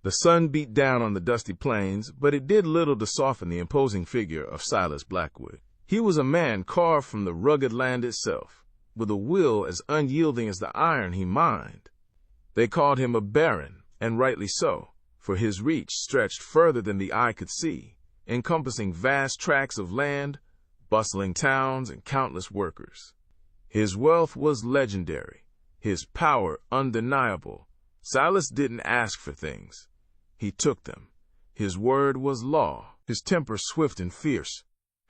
The sun beat down on the dusty plains, but it did little to soften the imposing figure of Silas Blackwood. He was a man carved from the rugged land itself, with a will as unyielding as the iron he mined. They called him a baron, and rightly so, for his reach stretched further than the eye could see, encompassing vast tracts of land, bustling towns, and countless workers. His wealth was legendary, his power undeniable. Silas didn't ask for things. He took them. His word was law, his temper swift and fierce.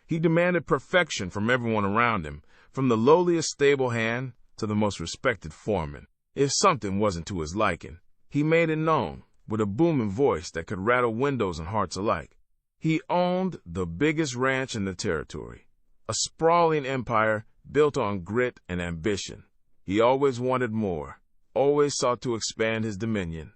He demanded perfection from everyone around him, from the lowliest stable hand to the most respected foreman. If something wasn't to his liking, he made it known, with a booming voice that could rattle windows and hearts alike. He owned the biggest ranch in the territory, a sprawling empire built on grit and ambition. He always wanted more, always sought to expand his dominion.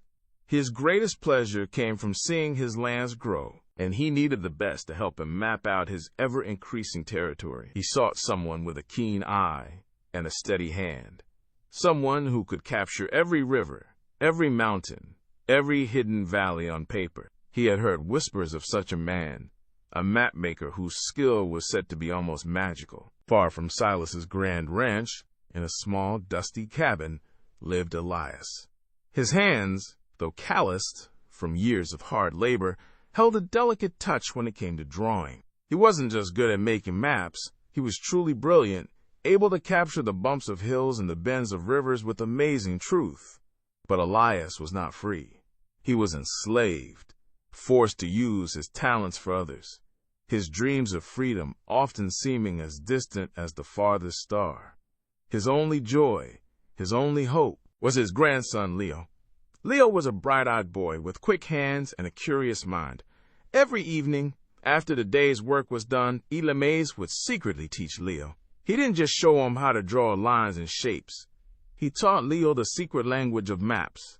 His greatest pleasure came from seeing his lands grow, and he needed the best to help him map out his ever-increasing territory. He sought someone with a keen eye and a steady hand, someone who could capture every river, every mountain, every hidden valley on paper. He had heard whispers of such a man, a mapmaker whose skill was said to be almost magical. Far from Silas's grand ranch, in a small, dusty cabin, lived Elias. His hands, though calloused from years of hard labor, held a delicate touch when it came to drawing. He wasn't just good at making maps, he was truly brilliant, able to capture the bumps of hills and the bends of rivers with amazing truth. But Elias was not free. He was enslaved, forced to use his talents for others, his dreams of freedom often seeming as distant as the farthest star. His only joy, his only hope, was his grandson Leo. Leo was a bright-eyed boy with quick hands and a curious mind. Every evening, after the day's work was done, Elias would secretly teach Leo. He didn't just show him how to draw lines and shapes. He taught Leo the secret language of maps,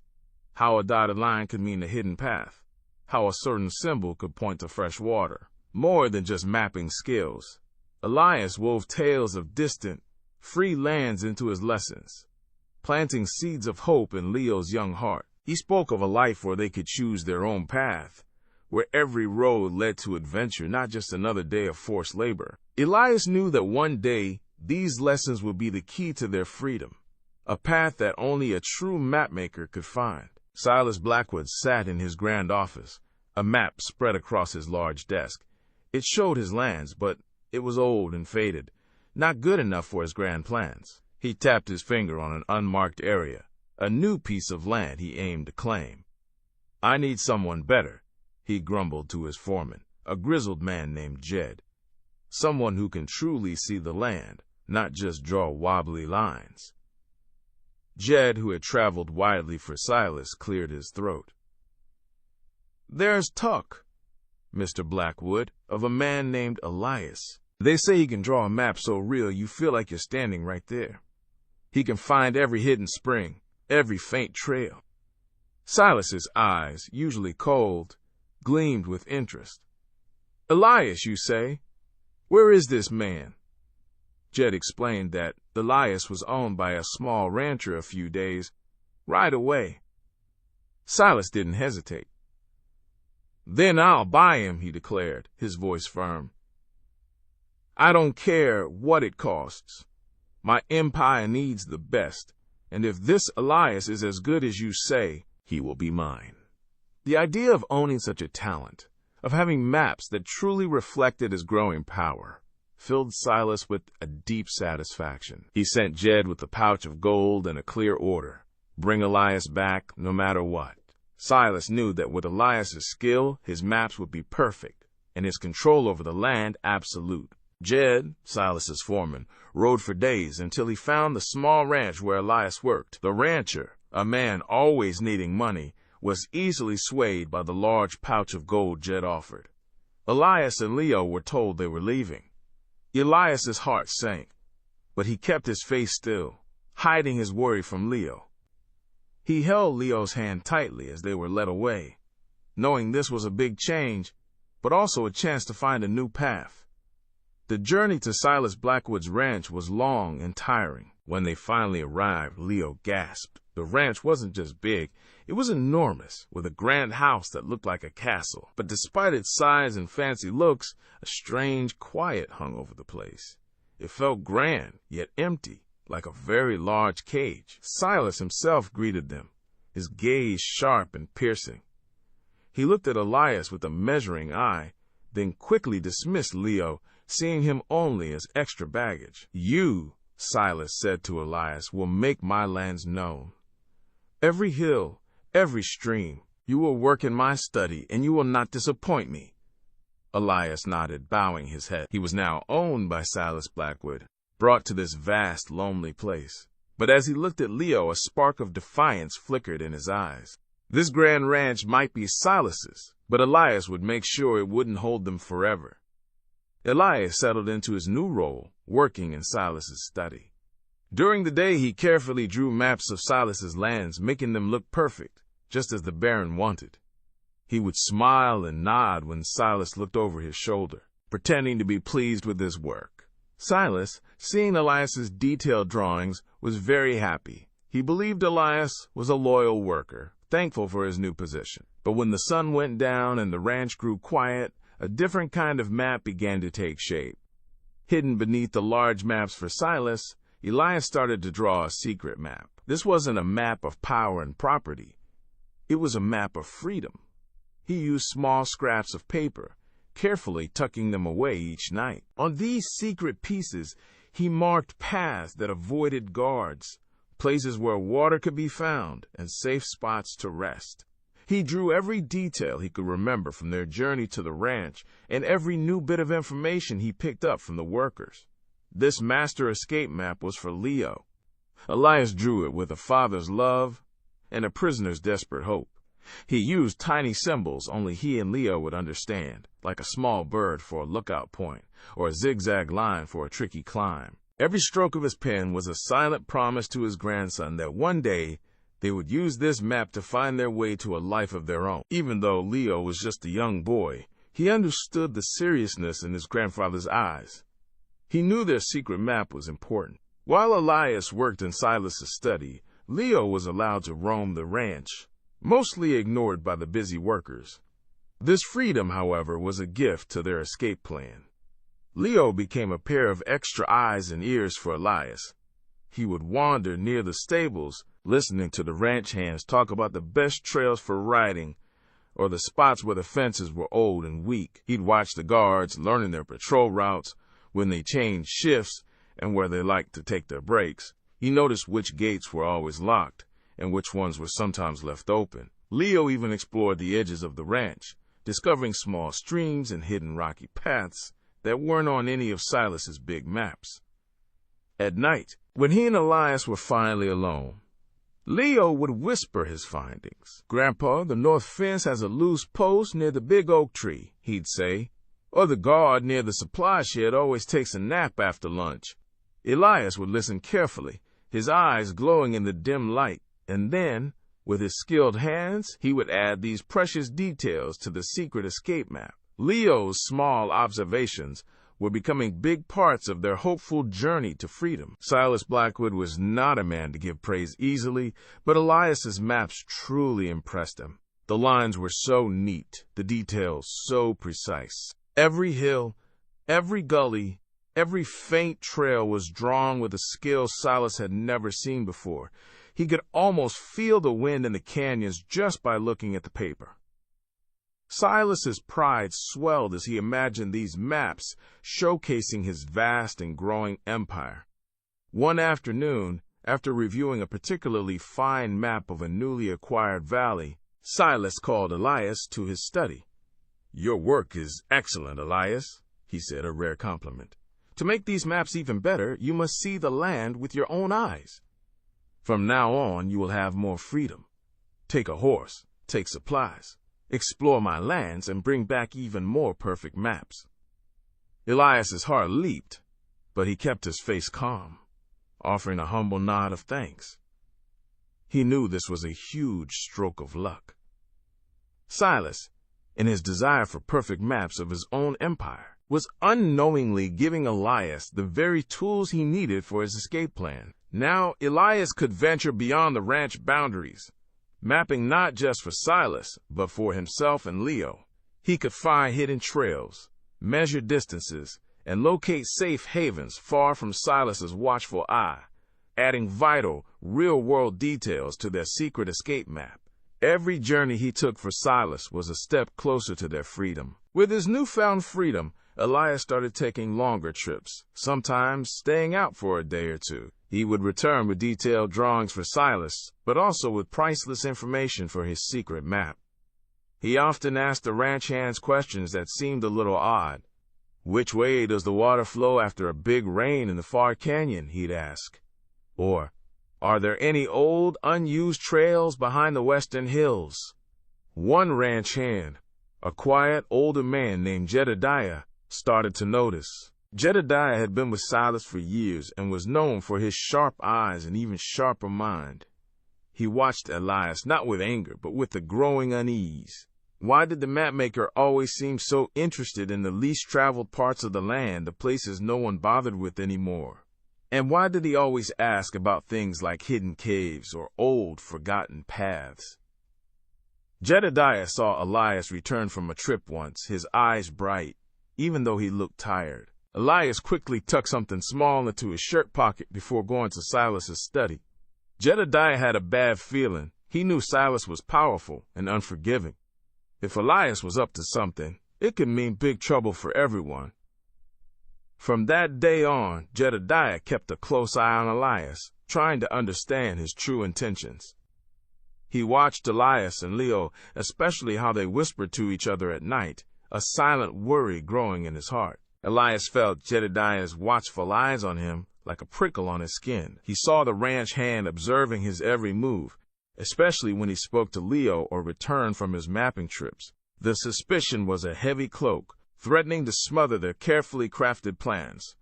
how a dotted line could mean a hidden path, how a certain symbol could point to fresh water. More than just mapping skills, Elias wove tales of distant, free lands into his lessons, planting seeds of hope in Leo's young heart. He spoke of a life where they could choose their own path, where every road led to adventure, not just another day of forced labor. Elias knew that one day these lessons would be the key to their freedom, a path that only a true mapmaker could find. Silas Blackwood sat in his grand office, a map spread across his large desk. It showed his lands, but it was old and faded, not good enough for his grand plans. He tapped his finger on an unmarked area, a new piece of land he aimed to claim. "I need someone better," he grumbled to his foreman, a grizzled man named Jed. "Someone who can truly see the land, not just draw wobbly lines." Jed, who had traveled widely for Silas, cleared his throat. "There's talk, Mr. Blackwood, of a man named Elias. They say he can draw a map so real you feel like you're standing right there. He can find every hidden spring, every faint trail." Silas's eyes, usually cold, gleamed with interest. "Elias, you say? Where is this man?" Jed explained that Elias was owned by a small rancher a few days right away. Silas didn't hesitate. "Then I'll buy him," he declared, his voice firm. "I don't care what it costs. My empire needs the best, and if this Elias is as good as you say, he will be mine." The idea of owning such a talent, of having maps that truly reflected his growing power, filled Silas with a deep satisfaction. He sent Jed with a pouch of gold and a clear order: bring Elias back no matter what. Silas knew that with Elias's skill, his maps would be perfect, and his control over the land absolute. Jed, Silas's foreman, rode for days until he found the small ranch where Elias worked. The rancher, a man always needing money, was easily swayed by the large pouch of gold Jed offered. Elias and Leo were told they were leaving. Elias's heart sank, but he kept his face still, hiding his worry from Leo. He held Leo's hand tightly as they were led away, knowing this was a big change, but also a chance to find a new path. The journey to Silas Blackwood's ranch was long and tiring. When they finally arrived, Leo gasped. The ranch wasn't just big, It was enormous, with a grand house that looked like a castle. But despite its size and fancy looks, a strange quiet hung over the place. It felt grand, yet empty, like a very large cage. Silas himself greeted them, his gaze sharp and piercing. He looked at Elias with a measuring eye, then quickly dismissed Leo, seeing him only as extra baggage. "You," Silas said to Elias, "will make my lands known. Every hill, every stream, you will work in my study, and you will not disappoint me." Elias nodded, bowing his head. He was now owned by Silas Blackwood, brought to this vast, lonely place. But as he looked at Leo, a spark of defiance flickered in his eyes. This grand ranch might be Silas's, but Elias would make sure it wouldn't hold them forever. Elias settled into his new role, working in Silas's study. During the day, he carefully drew maps of Silas's lands, making them look perfect, just as the Baron wanted. He would smile and nod when Silas looked over his shoulder, pretending to be pleased with his work. Silas, seeing Elias's detailed drawings, was very happy. He believed Elias was a loyal worker, thankful for his new position. But when the sun went down and the ranch grew quiet, a different kind of map began to take shape. Hidden beneath the large maps for Silas, Elias started to draw a secret map. This wasn't a map of power and property. It was a map of freedom. He used small scraps of paper, carefully tucking them away each night. On these secret pieces, he marked paths that avoided guards, places where water could be found, and safe spots to rest. He drew every detail he could remember from their journey to the ranch and every new bit of information he picked up from the workers. This master escape map was for Leo. Elias drew it with a father's love and a prisoner's desperate hope. He used tiny symbols only he and Leo would understand, like a small bird for a lookout point or a zigzag line for a tricky climb. Every stroke of his pen was a silent promise to his grandson that one day they would use this map to find their way to a life of their own. Even though Leo was just a young boy, he understood the seriousness in his grandfather's eyes. He knew their secret map was important. While Elias worked in Silas's study, Leo was allowed to roam the ranch, mostly ignored by the busy workers. This freedom, however, was a gift to their escape plan. Leo became a pair of extra eyes and ears for Elias. He would wander near the stables, listening to the ranch hands talk about the best trails for riding or the spots where the fences were old and weak. He'd watch the guards, learning their patrol routes, when they changed shifts, and where they liked to take their breaks. He noticed which gates were always locked and which ones were sometimes left open. Leo even explored the edges of the ranch, discovering small streams and hidden rocky paths that weren't on any of Silas's big maps. At night, when he and Elias were finally alone, Leo would whisper his findings. "Grandpa, the north fence has a loose post near the big oak tree," he'd say. "Or the guard near the supply shed always takes a nap after lunch." Elias would listen carefully, his eyes glowing in the dim light, and then, with his skilled hands, he would add these precious details to the secret escape map. Leo's small observations were becoming big parts of their hopeful journey to freedom. Silas Blackwood was not a man to give praise easily, but Elias's maps truly impressed him. The lines were so neat, the details so precise. Every hill, every gully, every faint trail was drawn with a skill Silas had never seen before. He could almost feel the wind in the canyons just by looking at the paper. Silas's pride swelled as he imagined these maps showcasing his vast and growing empire. One afternoon, after reviewing a particularly fine map of a newly acquired valley, Silas called Elias to his study. "Your work is excellent, Elias," he said, a rare compliment. "To make these maps even better, you must see the land with your own eyes. From now on, you will have more freedom. Take a horse, take supplies, explore my lands, and bring back even more perfect maps." Elias's heart leaped, but he kept his face calm, offering a humble nod of thanks. He knew this was a huge stroke of luck. Silas, in his desire for perfect maps of his own empire, was unknowingly giving Elias the very tools he needed for his escape plan. Now, Elias could venture beyond the ranch boundaries, mapping not just for Silas, but for himself and Leo. He could find hidden trails, measure distances, and locate safe havens far from Silas's watchful eye, adding vital, real-world details to their secret escape map. Every journey he took for Silas was a step closer to their freedom. With his newfound freedom, Elias started taking longer trips, sometimes staying out for a day or two. He would return with detailed drawings for Silas, but also with priceless information for his secret map. He often asked the ranch hands questions that seemed a little odd. "Which way does the water flow after a big rain in the far canyon?" he'd ask. Or, "Are there any old, unused trails behind the western hills?" One ranch hand, a quiet, older man named Jedediah, started to notice. Jedediah had been with Silas for years and was known for his sharp eyes and even sharper mind. He watched Elias not with anger, but with a growing unease. Why did the mapmaker always seem so interested in the least traveled parts of the land, the places no one bothered with anymore? And why did he always ask about things like hidden caves or old, forgotten paths? Jedediah saw Elias return from a trip once, his eyes bright, even though he looked tired. Elias quickly tucked something small into his shirt pocket before going to Silas's study. Jedediah had a bad feeling. He knew Silas was powerful and unforgiving. If Elias was up to something, it could mean big trouble for everyone. From that day on, Jedediah kept a close eye on Elias, trying to understand his true intentions. He watched Elias and Leo, especially how they whispered to each other at night, a silent worry growing in his heart. Elias felt Jedediah's watchful eyes on him like a prickle on his skin. He saw the ranch hand observing his every move, especially when he spoke to Leo or returned from his mapping trips. The suspicion was a heavy cloak, threatening to smother their carefully crafted plans.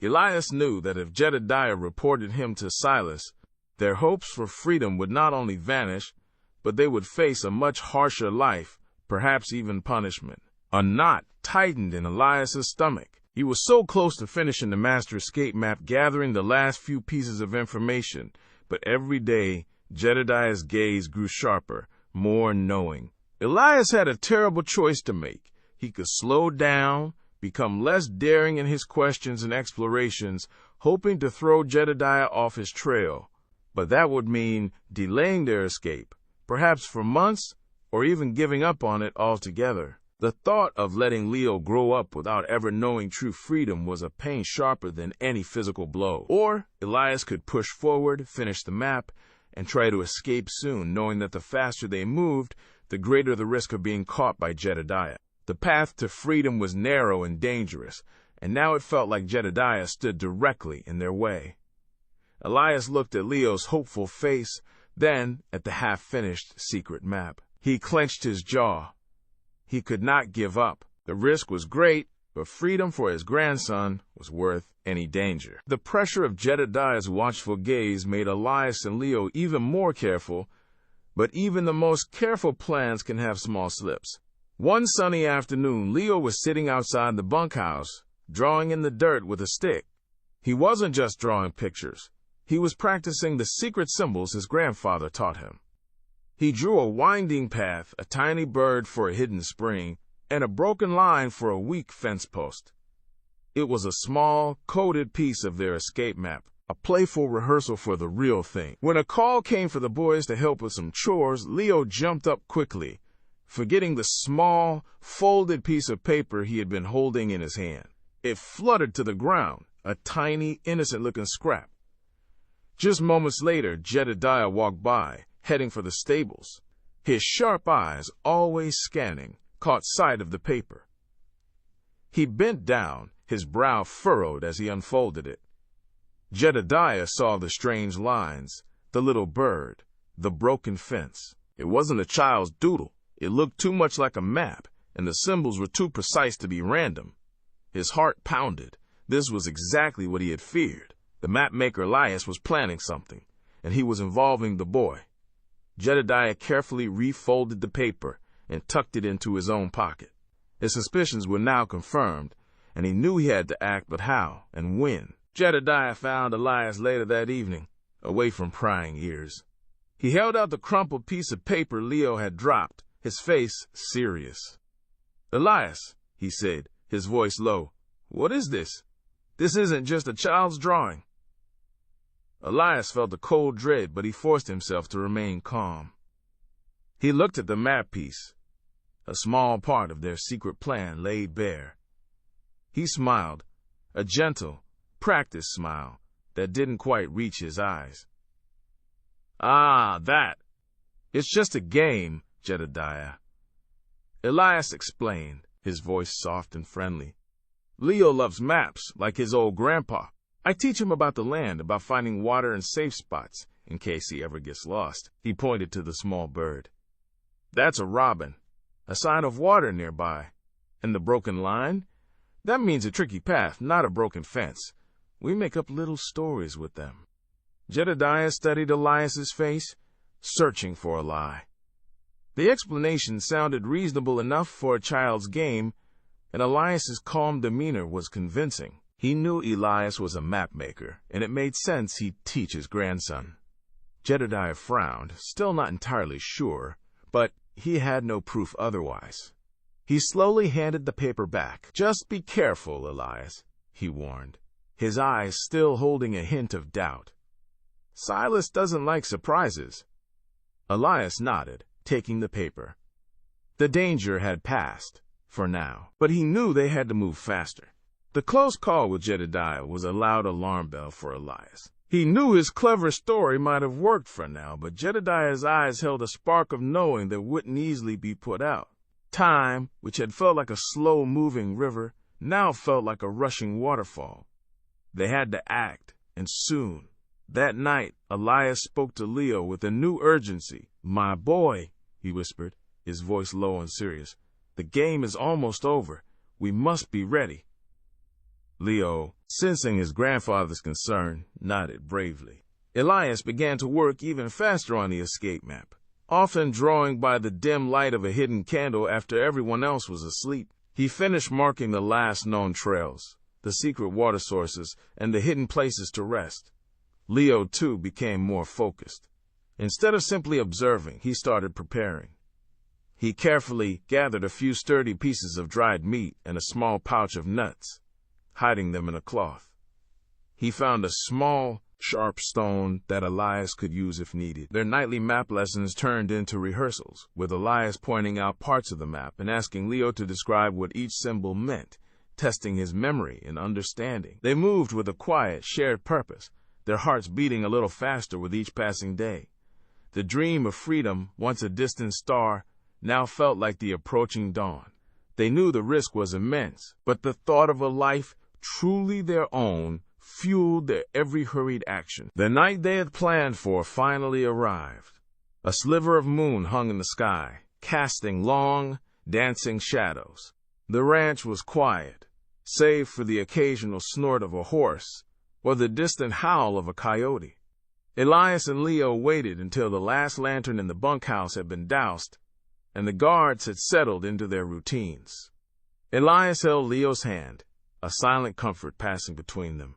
Elias knew that if Jedediah reported him to Silas, their hopes for freedom would not only vanish, but they would face a much harsher life, perhaps even punishment. A knot tightened in Elias's stomach. He was so close to finishing the master escape map, gathering the last few pieces of information, but every day Jedediah's gaze grew sharper, more knowing. Elias had a terrible choice to make. He could slow down, become less daring in his questions and explorations, hoping to throw Jedediah off his trail. But that would mean delaying their escape, perhaps for months, or even giving up on it altogether. The thought of letting Leo grow up without ever knowing true freedom was a pain sharper than any physical blow. Or Elias could push forward, finish the map, and try to escape soon, knowing that the faster they moved, the greater the risk of being caught by Jedediah. The path to freedom was narrow and dangerous, and now it felt like Jedediah stood directly in their way. Elias looked at Leo's hopeful face, then at the half-finished secret map. He clenched his jaw. He could not give up. The risk was great, but freedom for his grandson was worth any danger. The pressure of Jedediah's watchful gaze made Elias and Leo even more careful, but even the most careful plans can have small slips. One sunny afternoon, Leo was sitting outside the bunkhouse, drawing in the dirt with a stick. He wasn't just drawing pictures. He was practicing the secret symbols his grandfather taught him. He drew a winding path, a tiny bird for a hidden spring, and a broken line for a weak fence post. It was a small, coded piece of their escape map, a playful rehearsal for the real thing. When a call came for the boys to help with some chores, Leo jumped up quickly, forgetting the small, folded piece of paper he had been holding in his hand. It fluttered to the ground, a tiny, innocent-looking scrap. Just moments later, Jedediah walked by, heading for the stables. His sharp eyes, always scanning, caught sight of the paper. He bent down, his brow furrowed as he unfolded it. Jedediah saw the strange lines, the little bird, the broken fence. It wasn't a child's doodle. It looked too much like a map, and the symbols were too precise to be random. His heart pounded. This was exactly what he had feared. The mapmaker Elias was planning something, and he was involving the boy. Jedediah carefully refolded the paper and tucked it into his own pocket. His suspicions were now confirmed, and he knew he had to act, but how and when? Jedediah found Elias later that evening, away from prying ears. He held out the crumpled piece of paper Leo had dropped, his face serious. "Elias," he said, his voice low, "what is this? This isn't just a child's drawing." Elias felt a cold dread, but he forced himself to remain calm. He looked at the map piece, a small part of their secret plan laid bare. He smiled, a gentle, practiced smile that didn't quite reach his eyes. "Ah, that. It's just a game, Jedediah." Elias explained, his voice soft and friendly. "Leo loves maps, like his old grandpa. I teach him about the land, about finding water and safe spots, in case he ever gets lost." He pointed to the small bird. "That's a robin, a sign of water nearby. And the broken line? That means a tricky path, not a broken fence. We make up little stories with them." Jedediah studied Elias's face, searching for a lie. The explanation sounded reasonable enough for a child's game, and Elias's calm demeanor was convincing. He knew Elias was a mapmaker, and it made sense he'd teach his grandson. Jedediah frowned, still not entirely sure, but he had no proof otherwise. He slowly handed the paper back. "Just be careful, Elias," he warned, his eyes still holding a hint of doubt. "Silas doesn't like surprises." Elias nodded, taking the paper. The danger had passed, for now, but he knew they had to move faster. The close call with Jedediah was a loud alarm bell for Elias. He knew his clever story might have worked for now, but Jedediah's eyes held a spark of knowing that wouldn't easily be put out. Time, which had felt like a slow-moving river, now felt like a rushing waterfall. They had to act, and soon. That night, Elias spoke to Leo with a new urgency. "My boy," he whispered, his voice low and serious, "the game is almost over. We must be ready." Leo, sensing his grandfather's concern, nodded bravely. Elias began to work even faster on the escape map, often drawing by the dim light of a hidden candle after everyone else was asleep. He finished marking the last known trails, the secret water sources, and the hidden places to rest. Leo, too, became more focused. Instead of simply observing, he started preparing. He carefully gathered a few sturdy pieces of dried meat and a small pouch of nuts, hiding them in a cloth. He found a small, sharp stone that Elias could use if needed. Their nightly map lessons turned into rehearsals, with Elias pointing out parts of the map and asking Leo to describe what each symbol meant, testing his memory and understanding. They moved with a quiet, shared purpose, their hearts beating a little faster with each passing day. The dream of freedom, once a distant star, now felt like the approaching dawn. They knew the risk was immense, but the thought of a life truly their own fueled their every hurried action. The night they had planned for finally arrived. A sliver of moon hung in the sky, casting long, dancing shadows. The ranch was quiet, save for the occasional snort of a horse or the distant howl of a coyote. Elias and Leo waited until the last lantern in the bunkhouse had been doused and the guards had settled into their routines. Elias held Leo's hand, a silent comfort passing between them.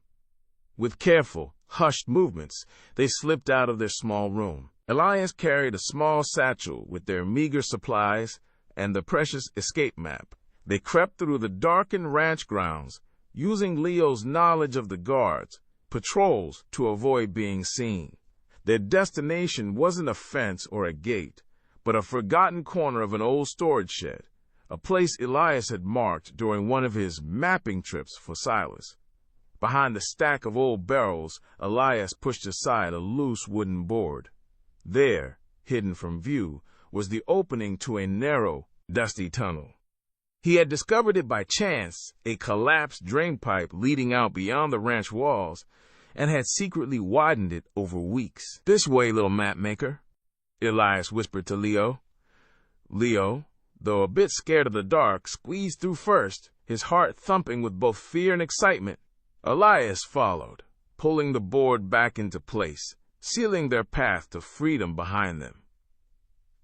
With careful, hushed movements, they slipped out of their small room. Elias carried a small satchel with their meager supplies and the precious escape map. They crept through the darkened ranch grounds, using Leo's knowledge of the guards, patrols, to avoid being seen. Their destination wasn't a fence or a gate, but a forgotten corner of an old storage shed, a place Elias had marked during one of his mapping trips for Silas. Behind a stack of old barrels, Elias pushed aside a loose wooden board. There, hidden from view, was the opening to a narrow, dusty tunnel. He had discovered it by chance, a collapsed drainpipe leading out beyond the ranch walls, and had secretly widened it over weeks. "This way, little mapmaker," Elias whispered to Leo. Leo, though a bit scared of the dark, squeezed through first, his heart thumping with both fear and excitement. Elias followed, pulling the board back into place, sealing their path to freedom behind them.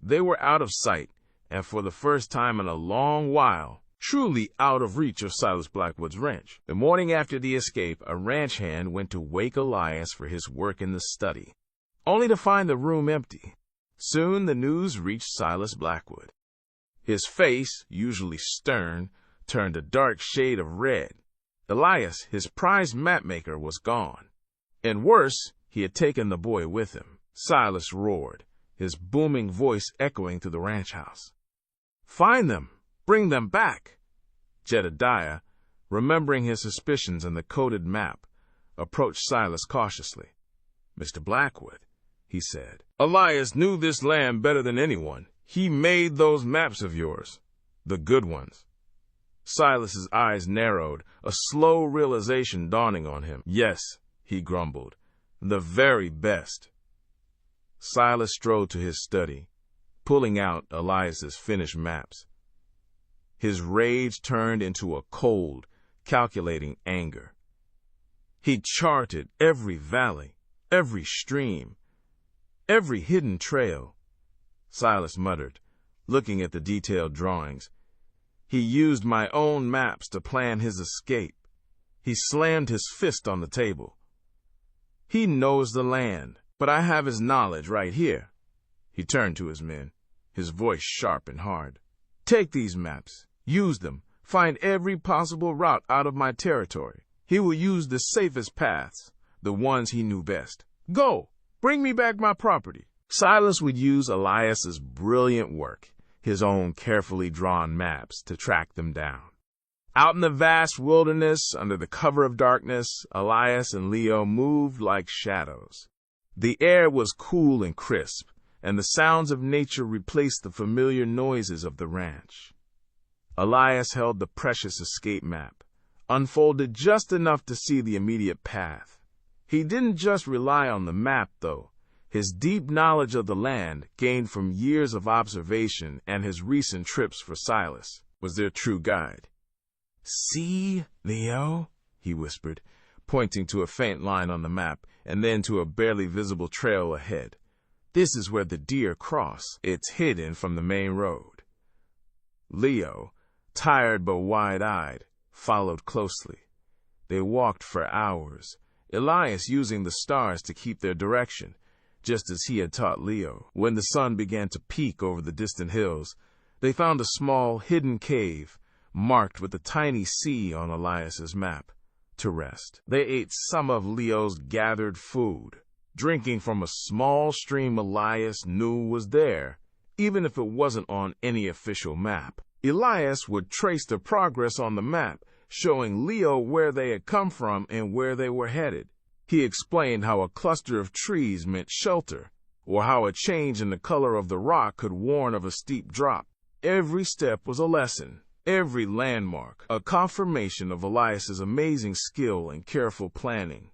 They were out of sight, and for the first time in a long while, truly out of reach of Silas Blackwood's ranch. The morning after the escape, a ranch hand went to wake Elias for his work in the study. only to find the room empty. Soon the news reached Silas Blackwood. His face, usually stern, turned a dark shade of red. Elias, his prized mapmaker, was gone. And worse, he had taken the boy with him. Silas roared, his booming voice echoing through the ranch house. "Find them! Bring them back!" Jedediah, remembering his suspicions and the coded map, approached Silas cautiously. "Mr. Blackwood," he said, "Elias knew this land better than anyone. He made those maps of yours, the good ones." Silas's eyes narrowed, a slow realization dawning on him. "Yes," he grumbled, "the very best." Silas strode to his study, pulling out Elias's finished maps. His rage turned into a cold, calculating anger. He charted every valley, every stream, every hidden trail. Silas muttered, looking at the detailed drawings. "He used my own maps to plan his escape." He slammed his fist on the table. "He knows the land, but I have his knowledge right here." He turned to his men, his voice sharp and hard. "Take these maps, use them, find every possible route out of my territory. He will use the safest paths, the ones he knew best. Go, bring me back my property." Silas would use Elias's brilliant work, his own carefully drawn maps, to track them down. Out in the vast wilderness, under the cover of darkness, Elias and Leo moved like shadows. The air was cool and crisp, and the sounds of nature replaced the familiar noises of the ranch. Elias held the precious escape map, unfolded just enough to see the immediate path. He didn't just rely on the map, though. His deep knowledge of the land, gained from years of observation and his recent trips for Silas, was their true guide. "See, Leo?" he whispered, pointing to a faint line on the map and then to a barely visible trail ahead. "This is where the deer cross. It's hidden from the main road." Leo, tired but wide-eyed, followed closely. They walked for hours, Elias using the stars to keep their direction, just as he had taught Leo. When the sun began to peek over the distant hills, they found a small, hidden cave, marked with a tiny C on Elias's map, to rest. They ate some of Leo's gathered food, drinking from a small stream Elias knew was there, even if it wasn't on any official map. Elias would trace the progress on the map, showing Leo where they had come from and where they were headed. He explained how a cluster of trees meant shelter, or how a change in the color of the rock could warn of a steep drop. Every step was a lesson, every landmark a confirmation of Elias's amazing skill and careful planning.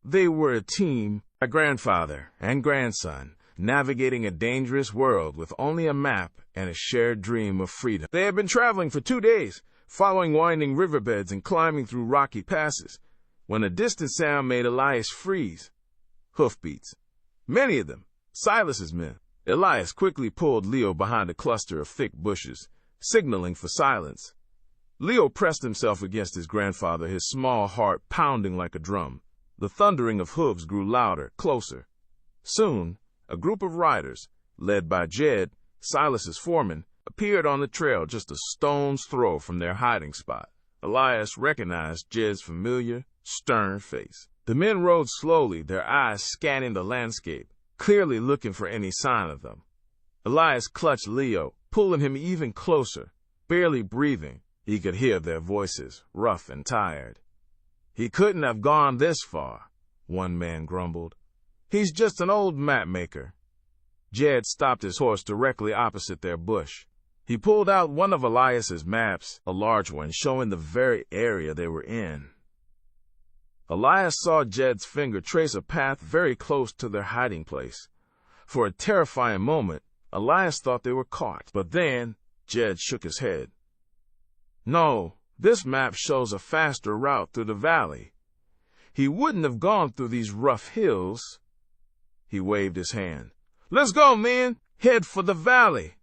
They were a team, a grandfather and grandson, navigating a dangerous world with only a map and a shared dream of freedom. They had been traveling for 2 days, following winding riverbeds and climbing through rocky passes, when a distant sound made Elias freeze. Hoofbeats. Many of them, Silas's men. Elias quickly pulled Leo behind a cluster of thick bushes, signaling for silence. Leo pressed himself against his grandfather, his small heart pounding like a drum. The thundering of hooves grew louder, closer. Soon, a group of riders, led by Jed, Silas's foreman, appeared on the trail just a stone's throw from their hiding spot. Elias recognized Jed's familiar, stern face. The men rode slowly, their eyes scanning the landscape, clearly looking for any sign of them. Elias clutched Leo, pulling him even closer. Barely breathing, he could hear their voices, rough and tired. "He couldn't have gone this far," one man grumbled. "He's just an old mapmaker." Jed stopped his horse directly opposite their bush. He pulled out one of Elias's maps, a large one showing the very area they were in. Elias saw Jed's finger trace a path very close to their hiding place. For a terrifying moment, Elias thought they were caught. But then, Jed shook his head. "No, this map shows a faster route through the valley. He wouldn't have gone through these rough hills." He waved his hand. "Let's go, men! Head for the valley!"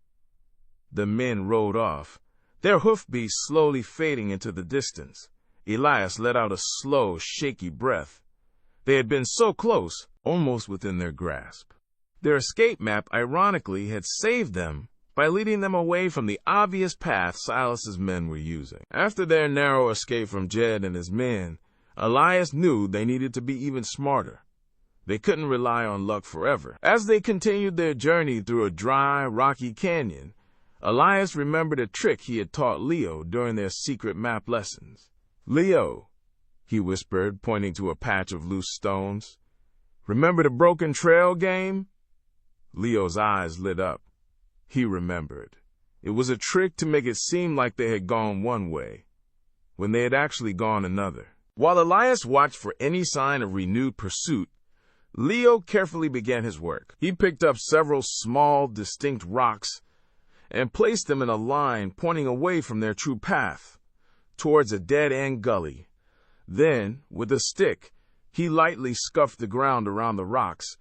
The men rode off, their hoofbeats slowly fading into the distance. Elias let out a slow, shaky breath. They had been so close, almost within their grasp. Their escape map, ironically, had saved them by leading them away from the obvious path Silas's men were using. After their narrow escape from Jed and his men, Elias knew they needed to be even smarter. They couldn't rely on luck forever. As they continued their journey through a dry, rocky canyon, Elias remembered a trick he had taught Leo during their secret map lessons. "Leo," he whispered, pointing to a patch of loose stones, "remember the broken trail game?" Leo's eyes lit up. He remembered. It was a trick to make it seem like they had gone one way, when they had actually gone another. While Elias watched for any sign of renewed pursuit, Leo carefully began his work. He picked up several small, distinct rocks and placed them in a line pointing away from their true path, towards a dead-end gully. Then, with a stick, he lightly scuffed the ground around the rocks,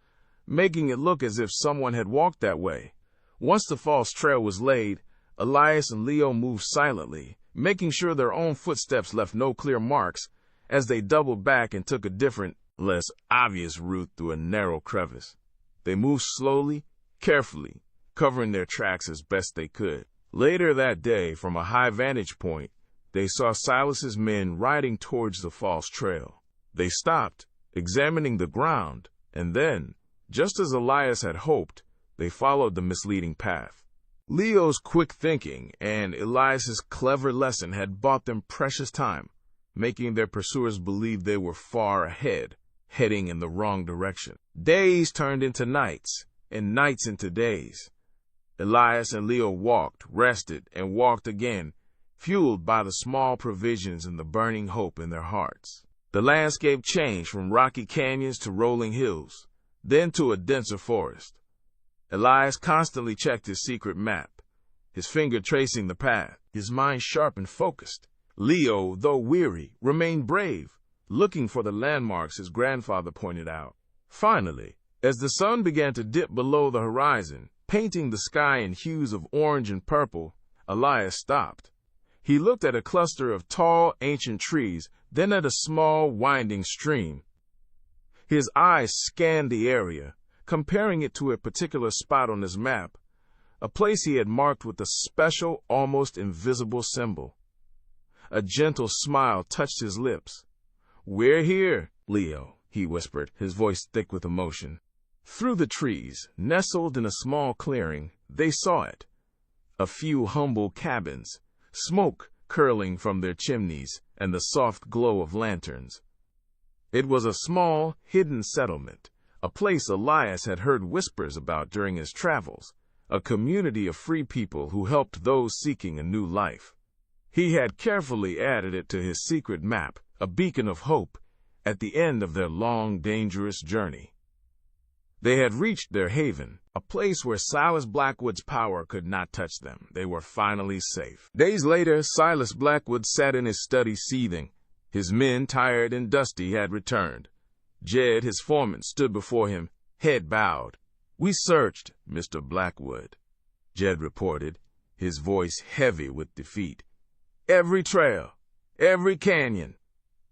making it look as if someone had walked that way. Once the false trail was laid, Elias and Leo moved silently, making sure their own footsteps left no clear marks as they doubled back and took a different, less obvious route through a narrow crevice. They moved slowly, carefully, covering their tracks as best they could. Later that day, from a high vantage point, they saw Silas's men riding towards the false trail. They stopped, examining the ground, and then, just as Elias had hoped, they followed the misleading path. Leo's quick thinking and Elias's clever lesson had bought them precious time, making their pursuers believe they were far ahead, heading in the wrong direction. Days turned into nights, and nights into days. Elias and Leo walked, rested, and walked again, fueled by the small provisions and the burning hope in their hearts. The landscape changed from rocky canyons to rolling hills, then to a denser forest. Elias constantly checked his secret map, his finger tracing the path, his mind sharp and focused. Leo, though weary, remained brave, looking for the landmarks his grandfather pointed out. Finally, as the sun began to dip below the horizon, painting the sky in hues of orange and purple, Elias stopped. He looked at a cluster of tall, ancient trees, then at a small, winding stream. His eyes scanned the area, comparing it to a particular spot on his map, a place he had marked with a special, almost invisible symbol. A gentle smile touched his lips. "We're here, Leo," he whispered, his voice thick with emotion. Through the trees, nestled in a small clearing, they saw it. A few humble cabins, smoke curling from their chimneys, and the soft glow of lanterns. It was a small, hidden settlement, a place Elias had heard whispers about during his travels, a community of free people who helped those seeking a new life. He had carefully added it to his secret map, a beacon of hope, at the end of their long, dangerous journey. They had reached their haven, a place where Silas Blackwood's power could not touch them. They were finally safe. Days later, Silas Blackwood sat in his study seething. His men, tired and dusty, had returned. Jed, his foreman, stood before him, head bowed. "We searched, Mr. Blackwood," Jed reported, his voice heavy with defeat. "Every trail, every canyon.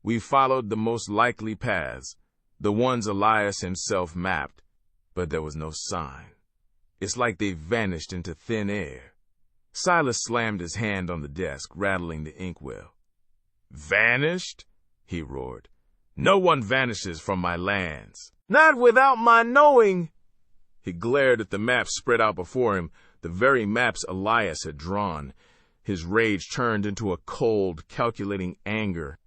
We followed the most likely paths, the ones Elias himself mapped, but there was no sign. It's like they vanished into thin air." Silas slammed his hand on the desk, rattling the inkwell. "Vanished?" he roared. "No one vanishes from my lands. Not without my knowing." He glared at the maps spread out before him, the very maps Elias had drawn. His rage turned into a cold, calculating anger.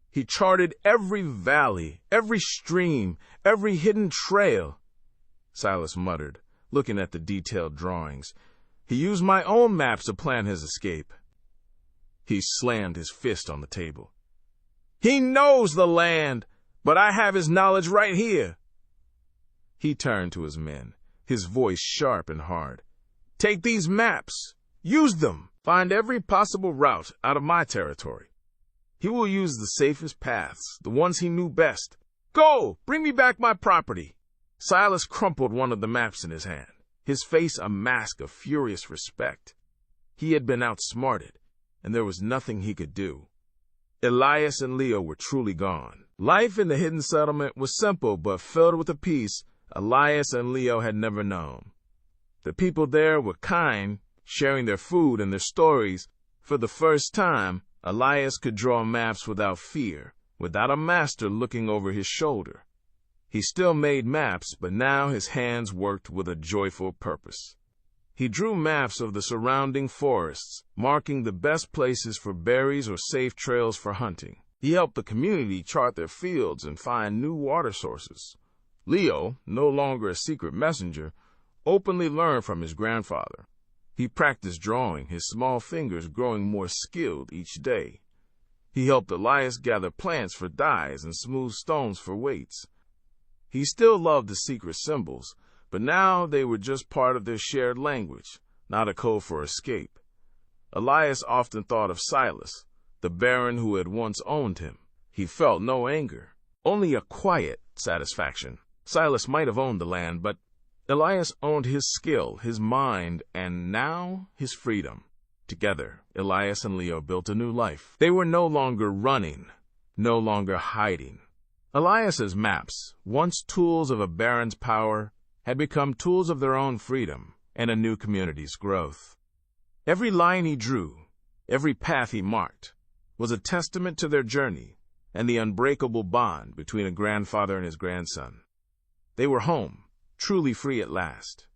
He charted every valley, every stream, every hidden trail. Silas muttered, looking at the detailed drawings. "He used my own maps to plan his escape." He slammed his fist on the table. "He knows the land, but I have his knowledge right here." He turned to his men, his voice sharp and hard. "Take these maps. Use them. Find every possible route out of my territory. He will use the safest paths, the ones he knew best. Go! Bring me back my property." Silas crumpled one of the maps in his hand, his face a mask of furious respect. He had been outsmarted, and there was nothing he could do. Elias and Leo were truly gone. Life in the hidden settlement was simple but filled with a peace Elias and Leo had never known. The people there were kind, sharing their food and their stories. For the first time, Elias could draw maps without fear, without a master looking over his shoulder. He still made maps, but now his hands worked with a joyful purpose. He drew maps of the surrounding forests, marking the best places for berries or safe trails for hunting. He helped the community chart their fields and find new water sources. Leo, no longer a secret messenger, openly learned from his grandfather. He practiced drawing, his small fingers growing more skilled each day. He helped Elias gather plants for dyes and smooth stones for weights. He still loved the secret symbols, but now they were just part of their shared language, not a code for escape. Elias often thought of Silas, the Baron who had once owned him. He felt no anger, only a quiet satisfaction. Silas might have owned the land, but Elias owned his skill, his mind, and now his freedom. Together, Elias and Leo built a new life. They were no longer running, no longer hiding. Elias's maps, once tools of a baron's power, had become tools of their own freedom and a new community's growth. Every line he drew, every path he marked, was a testament to their journey and the unbreakable bond between a grandfather and his grandson. They were home, truly free at last.